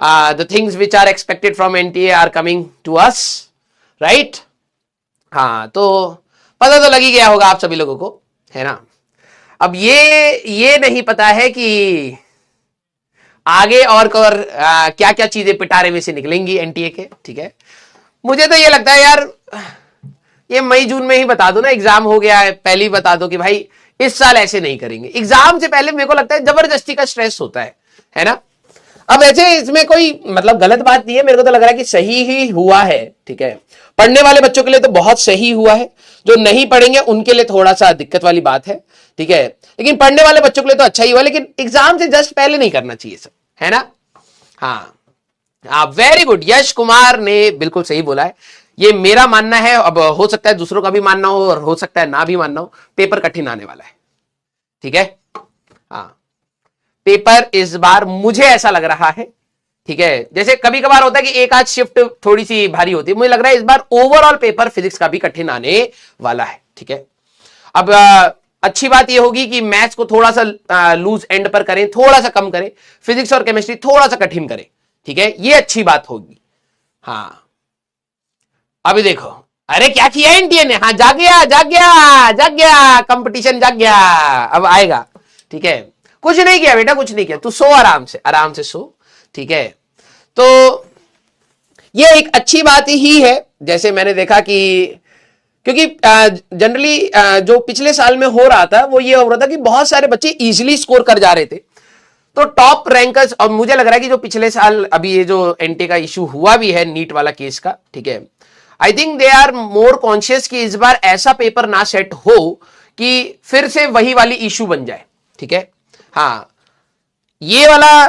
The things which are expected from NTA are coming to us, right. हाँ, तो पता तो लग ही गया होगा आप सभी लोगों को, है ना। अब ये नहीं पता है कि आगे और क्या क्या चीजें पिटारे में से निकलेंगी एनटीए के, ठीक है। मुझे तो ये लगता है यार, ये मई जून में ही बता दो ना, एग्जाम हो गया है पहले ही बता दो कि भाई इस साल ऐसे नहीं करेंगे। एग्जाम से पहले मेरे को लगता है जबरदस्ती का स्ट्रेस होता है ना। अब ऐसे इसमें कोई मतलब गलत बात नहीं है, मेरे को तो लग रहा है कि सही ही हुआ है, ठीक है। पढ़ने वाले बच्चों के लिए तो बहुत सही हुआ है, जो नहीं पढ़ेंगे उनके लिए थोड़ा सा दिक्कत वाली बात है, ठीक है। लेकिन पढ़ने वाले बच्चों के लिए तो अच्छा ही हुआ, लेकिन एग्जाम से जस्ट पहले नहीं करना चाहिए सब, है ना। हाँ, वेरी गुड, यश कुमार ने बिल्कुल सही बोला है। ये मेरा मानना है, अब हो सकता है दूसरों का भी मानना हो और हो सकता है ना भी मानना हो, पेपर कठिन आने वाला है, ठीक है। हाँ, पेपर इस बार मुझे ऐसा लग रहा है, ठीक है। जैसे कभी कभार होता है कि एक आध शिफ्ट थोड़ी सी भारी होती है, मुझे लग रहा है इस बार ओवरऑल पेपर फिजिक्स का भी कठिन आने वाला है, ठीक है। अब अच्छी बात यह होगी कि मैथ्स को थोड़ा सा लूज एंड पर करें, थोड़ा सा कम करें, फिजिक्स और केमिस्ट्री थोड़ा सा कठिन करें, ठीक है। ये अच्छी बात होगी। हाँ, अभी देखो, अरे क्या किया एनटीए ने, हाँ जाग गया जाग गया जाग गया, कंपटीशन जाग गया, अब आएगा, ठीक है। कुछ नहीं किया बेटा, कुछ नहीं किया, तू सो आराम से सो, ठीक है। तो ये एक अच्छी बात ही है, जैसे मैंने देखा कि क्योंकि जनरली जो पिछले साल में हो रहा था वो ये हो रहा था कि बहुत सारे बच्चे इजीली स्कोर कर जा रहे थे, तो टॉप रैंकर्स, और मुझे लग रहा है कि जो पिछले साल अभी ये जो एनटीए का इशू हुआ भी है नीट वाला केस का, ठीक है, I think they are more conscious कि इस बार ऐसा पेपर ना सेट हो कि फिर से वही वाली इशू बन जाए, ठीक है। हाँ, ये वाला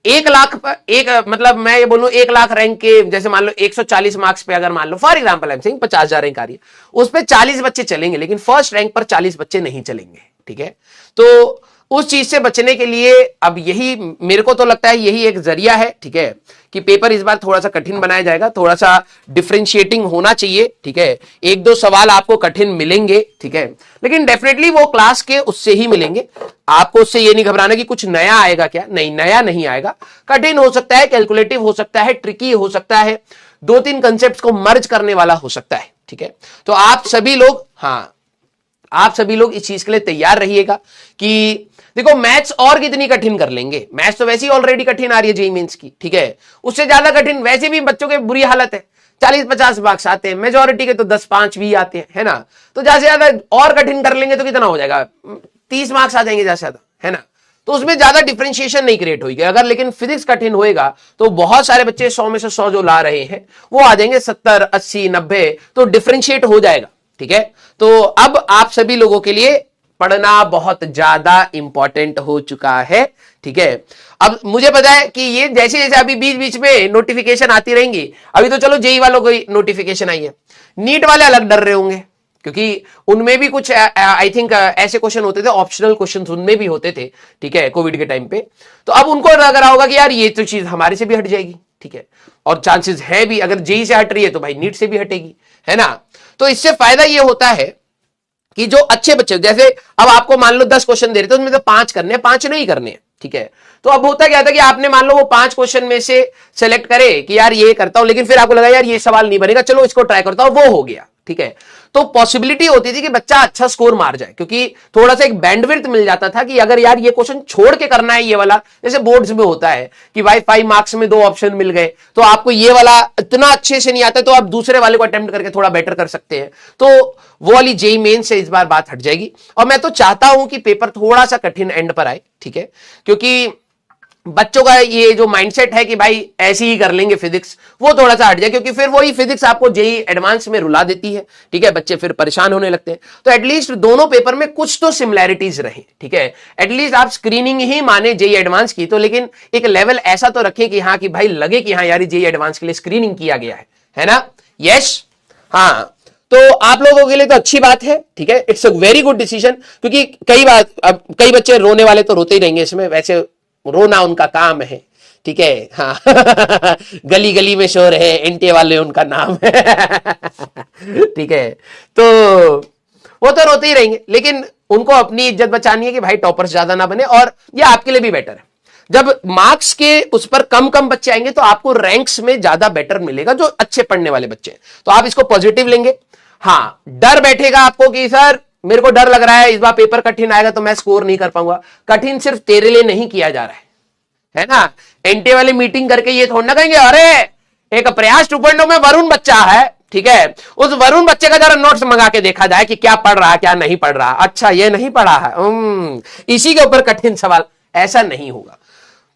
1 लाख एक, मतलब मैं ये बोलूं 1 लाख रैंक के, जैसे मान लो 140 मार्क्स पे अगर मान लो for example I am saying 50,000 rank आ रही है, उस पे 40 बच्चे चलेंगे, लेकिन फर्स्ट रैंक पर 40 बच्चे नहीं चलेंगे, ठीक है। तो उस चीज से बचने के लिए अब यही मेरे को तो लगता है यही एक जरिया है, ठीक है, कि पेपर इस बार थोड़ा सा कठिन बनाया जाएगा, थोड़ा सा डिफरेंशिएटिंग होना चाहिए, ठीक है। 1-2 सवाल आपको कठिन मिलेंगे, ठीक है, लेकिन डेफिनेटली वो क्लास के उससे ही मिलेंगे। आपको उससे ये नहीं घबराना कि कुछ नया आएगा, क्या नहीं, नया नहीं आएगा। कठिन हो सकता है, कैलकुलेटिव हो सकता है, ट्रिकी हो सकता है, 2-3 कंसेप्ट को मर्ज करने वाला हो सकता है, ठीक है। तो आप सभी लोग, हाँ, आप सभी लोग इस चीज के लिए तैयार रहिएगा कि देखो मैथ्स और कितनी कठिन कर लेंगे, मैथ्स तो वैसे ही ऑलरेडी कठिन आ रही है जेईई मेंस की, ठीक है। उससे ज्यादा कठिन वैसे भी बच्चों के बुरी हालत है, 40-50 मार्क्स आते हैं, मेजोरिटी के तो 10-5 भी आते हैं, है ना। तो ज्यादा से ज्यादा और कठिन कर लेंगे तो कितना हो जाएगा, 30 मार्क्स आ जाएंगे ज्यादा से ज्यादा, है ना। तो उसमें ज्यादा डिफरेंशिएशन नहीं क्रिएट होगी। अगर लेकिन फिजिक्स कठिन होएगा तो बहुत सारे बच्चे 100 में से 100 जो ला रहे हैं वो आ जाएंगे 70, 80, 90, तो डिफरेंशिएट हो जाएगा, ठीक है। तो अब आप सभी लोगों के लिए पढ़ना बहुत ज्यादा इंपॉर्टेंट हो चुका है, ठीक है। अब मुझे पता है कि ये जैसे जैसे अभी बीच बीच में नोटिफिकेशन आती रहेंगी, अभी तो चलो जेई वालों को नोटिफिकेशन आई है, नीट वाले अलग डर रहे होंगे, क्योंकि उनमें भी कुछ आई थिंक ऐसे क्वेश्चन होते थे, ऑप्शनल क्वेश्चन उनमें भी होते थे, ठीक है, कोविड के टाइम पे। तो अब उनको लग रहा होगा कि यार ये तो चीज हमारे से भी हट जाएगी, ठीक है, और चांसेस है भी, अगर जेई से हट रही है तो भाई नीट से भी हटेगी, है ना। तो इससे फायदा ये होता है कि जो अच्छे बच्चे, जैसे अब आपको मान लो 10 क्वेश्चन दे रहे थे, उसमें तो 5 करने हैं, 5 नहीं करने हैं, ठीक है। तो अब होता क्या था कि आपने मान लो वो 5 क्वेश्चन में से सेलेक्ट करे कि यार ये करता हूं, लेकिन फिर आपको लगा यार ये सवाल नहीं बनेगा, चलो इसको ट्राई करता हूं, वो हो गया, ठीक है। तो पॉसिबिलिटी होती थी कि बच्चा अच्छा स्कोर मार जाए, क्योंकि थोड़ा सा एक बैंडविड्थ मिल जाता था कि अगर यार ये क्वेश्चन छोड़ के करना है ये वाला, जैसे बोर्ड्स में होता है कि भाई 5 मार्क्स में 2 ऑप्शन मिल गए, तो आपको ये वाला इतना अच्छे से नहीं आता, तो आप दूसरे वाले को अटेम्प्ट करके थोड़ा बेटर कर सकते हैं। तो वो वाली जेईई मेन से इस बार बात हट जाएगी, और मैं तो चाहता हूं कि पेपर थोड़ा सा कठिन एंड पर आए, ठीक है, क्योंकि बच्चों का ये जो माइंडसेट है कि भाई ऐसे ही कर लेंगे फिजिक्स, वो थोड़ा सा हट जाए, क्योंकि फिर वही फिजिक्स आपको जेईई एडवांस में रुला देती है, ठीक है, बच्चे फिर परेशान होने लगते हैं। तो एटलीस्ट दोनों पेपर में कुछ तो सिमिलैरिटीज रहे, ठीक है। एटलीस्ट आप स्क्रीनिंग ही माने जेईई एडवांस की, तो लेकिन एक लेवल ऐसा तो रखें कि हाँ, कि भाई लगे कि हाँ यार जेईई एडवांस के लिए स्क्रीनिंग किया गया है ना। यस, हाँ, तो आप लोगों के लिए तो अच्छी बात है, ठीक है, it's a very good decision, क्योंकि कई बच्चे रोने वाले तो रोते ही रहेंगे इसमें, वैसे रोना उनका काम है, ठीक है। हाँ गली गली में शोर है, एनटीए वाले उनका नाम है ठीक है। तो वो तो रोते ही रहेंगे, लेकिन उनको अपनी इज्जत बचानी है कि भाई टॉपर्स ज्यादा ना बने, और ये आपके लिए भी बेटर है। जब मार्क्स के उस पर कम कम बच्चे आएंगे तो आपको रैंक्स में ज्यादा बेटर मिलेगा, जो अच्छे पढ़ने वाले बच्चे हैं। तो आप इसको पॉजिटिव लेंगे। हाँ, डर बैठेगा आपको कि सर मेरे को डर लग रहा है इस बार पेपर कठिन आएगा तो मैं स्कोर नहीं कर पाऊंगा। कठिन सिर्फ तेरे लिए नहीं किया जा रहा है ना। एनटीए वाली मीटिंग करके ये थोड़ा ना कहेंगे अरे एक प्रयास 2.0 में वरुण बच्चा है, ठीक है, उस वरुण बच्चे का जरा नोट्स मंगा के देखा जाए कि क्या पढ़ रहा है क्या नहीं पढ़ रहा, अच्छा ये नहीं पढ़ा है, इसी के ऊपर कठिन सवाल। ऐसा नहीं होगा।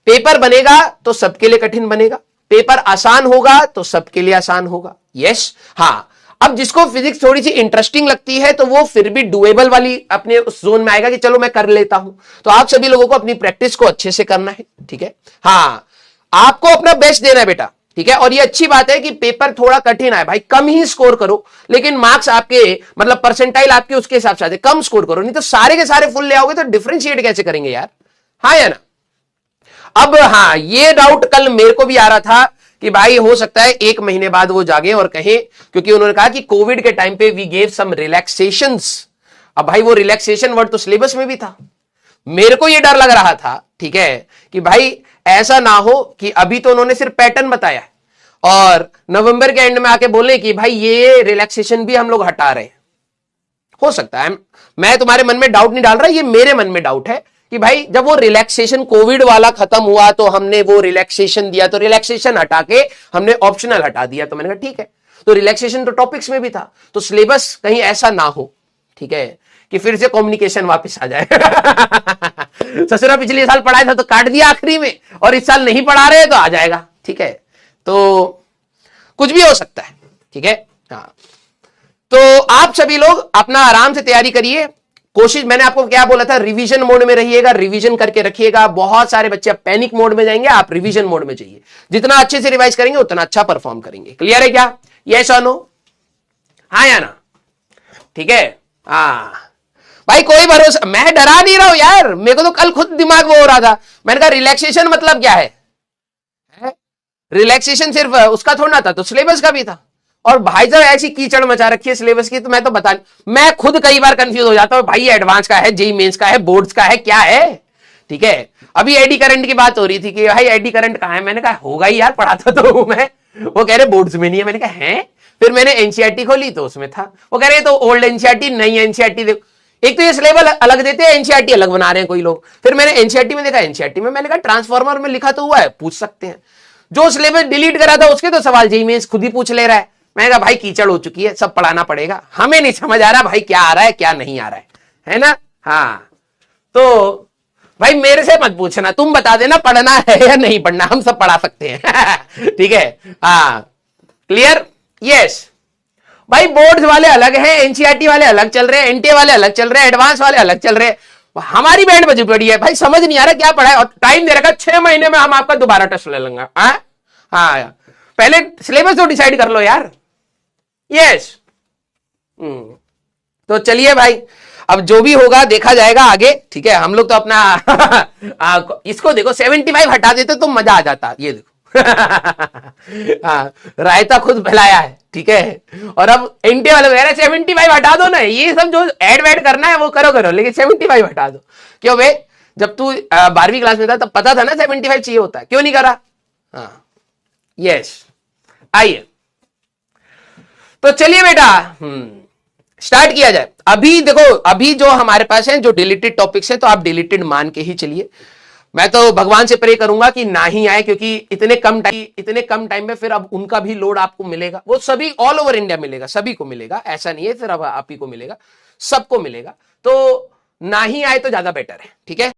पेपर बनेगा तो सबके लिए कठिन बनेगा, पेपर आसान होगा तो सबके लिए आसान होगा। यस, हाँ। अब जिसको फिजिक्स थोड़ी सी इंटरेस्टिंग लगती है तो वो फिर भी डुएबल वाली अपने उस जोन में आएगा कि चलो मैं कर लेता हूं। तो आप सभी लोगों को अपनी प्रैक्टिस को अच्छे से करना है, ठीक है। हाँ, आपको अपना बेस्ट देना है बेटा, ठीक है। और ये अच्छी बात है कि पेपर थोड़ा कठिन आए भाई, कम ही स्कोर करो, लेकिन मार्क्स आपके मतलब परसेंटाइल आपके उसके हिसाब से कम स्कोर करो, नहीं तो सारे के सारे फुल ले आओगे तो डिफरेंशिएट कैसे करेंगे यार, हाँ या ना। अब हाँ, ये डाउट कल मेरे को भी आ रहा था कि भाई हो सकता है 1 महीने बाद वो जागे और कहें, क्योंकि उन्होंने कहा कि कोविड के टाइम पे वी गेव सम रिलैक्सेशंस। अब भाई वो रिलैक्सेशन वर्ड तो सिलेबस में भी था। मेरे को ये डर लग रहा था, ठीक है, कि भाई ऐसा ना हो कि अभी तो उन्होंने सिर्फ पैटर्न बताया और नवंबर के एंड में आके बोले कि भाई ये रिलैक्सेशन भी हम लोग हटा रहे हैं। हो सकता है, मैं तुम्हारे मन में डाउट नहीं डाल रहा, ये मेरे मन में डाउट है कि भाई जब वो रिलैक्सेशन कोविड वाला खत्म हुआ तो हमने वो रिलैक्सेशन दिया, तो रिलैक्सेशन हटा के हमने ऑप्शनल हटा दिया। तो मैंने कहा ठीक है, तो रिलैक्सेशन तो टॉपिक्स में भी था, तो सिलेबस कहीं ऐसा ना हो, ठीक है, कि फिर से कम्युनिकेशन वापस आ जाए ससुरा पिछले साल पढ़ाया था तो काट दिया आखिरी में, और इस साल नहीं पढ़ा रहे तो आ जाएगा, ठीक है। तो कुछ भी हो सकता है, ठीक है। हाँ, तो आप सभी लोग अपना आराम से तैयारी करिए। कोशिश, मैंने आपको क्या बोला था, रिवीजन मोड में रहिएगा, रिवीजन करके रखिएगा। बहुत सारे बच्चे अब पैनिक मोड में जाएंगे, आप रिवीजन मोड में जाइए। जितना अच्छे से रिवाइज करेंगे उतना अच्छा परफॉर्म करेंगे। क्लियर है क्या? यस और नो, हाँ या ना? ठीक है। हाँ भाई, कोई भरोसा, मैं डरा नहीं रहा हूं यार, मेरे को तो कल खुद दिमाग वो हो रहा था। मैंने कहा रिलैक्सेशन मतलब क्या है? रिलैक्सेशन सिर्फ उसका थोड़ा था, तो सिलेबस का भी था। और भाई साहब ऐसी कीचड़ मचा रखी है सिलेबस की, तो मैं तो बता, मैं खुद कई बार कंफ्यूज हो जाता हूं भाई, एडवांस का है, जेई मेंस का है, बोर्ड्स का है, क्या है, ठीक है। अभी एडी करंट की बात हो रही थी कि भाई एडी करंट कहां है, मैंने कहा होगा ही यार, पढ़ाता तो हूं मैं। वो कह रहे बोर्ड्स में नहीं है, मैंने कहा है। फिर मैंने एनसीईआरटी खोली तो उसमें था। वो कह रहे तो ओल्ड एनसीईआरटी नई एनसीईआरटी देखो, एक तो ये सिलेबस अलग देते हैं, एनसीईआरटी अलग बना रहे हैं कोई लोग। फिर मैंने एनसीईआरटी में देखा, एनसीईआरटी में मैंने कहा ट्रांसफॉर्मर में लिखा तो हुआ है, पूछ सकते हैं। जो सिलेबस डिलीट करा था उसके तो सवाल जेई मेंस खुद ही पूछ ले रहा है। मैंने कहा भाई कीचड़ हो चुकी है, सब पढ़ाना पड़ेगा, हमें नहीं समझ आ रहा भाई क्या आ रहा है क्या नहीं आ रहा है ना। हाँ, तो भाई मेरे से मत पूछना, तुम बता देना पढ़ना है या नहीं पढ़ना, हम सब पढ़ा सकते हैं ठीक है। हाँ, क्लियर? यस भाई, बोर्ड्स वाले अलग हैं, एनसीईआरटी वाले अलग चल रहे हैं, एनटीए वाले अलग चल रहे हैं, एडवांस वाले अलग चल रहे हैं। हमारी बैंड बजी पड़ी है भाई, समझ नहीं आ रहा क्या पढ़ा है, और टाइम दे रखा 6 महीने में हम आपका दोबारा टेस्ट ले लेंगे। हाँ, पहले सिलेबस तो डिसाइड कर लो यार। यस, तो चलिए भाई, अब जो भी होगा देखा जाएगा आगे, ठीक है। हम लोग तो अपना इसको देखो 75 हटा देते तो मजा आ जाता, ये देखो रायता खुद फैलाया है, ठीक है। और अब एनटीए वाले कह रहे 75 हटा दो ना, ये सब जो एड वैड करना है वो करो, लेकिन 75 हटा दो। क्यों भाई, जब तू 12वीं क्लास में था तब पता था ना 75 चाहिए होता है, क्यों नहीं करा? हाँ, यस, आइए तो चलिए बेटा, स्टार्ट किया जाए। अभी देखो, अभी जो हमारे पास है जो डिलीटेड टॉपिक्स हैं, तो आप डिलीटेड मान के ही चलिए। मैं तो भगवान से प्रे करूंगा कि ना ही आए, क्योंकि इतने कम टाइम में फिर अब उनका भी लोड आपको मिलेगा। वो सभी ऑल ओवर इंडिया मिलेगा, सभी को मिलेगा, ऐसा नहीं है सिर्फ आप ही को मिलेगा, सबको मिलेगा। तो ना ही आए तो ज्यादा बेटर है, ठीक है।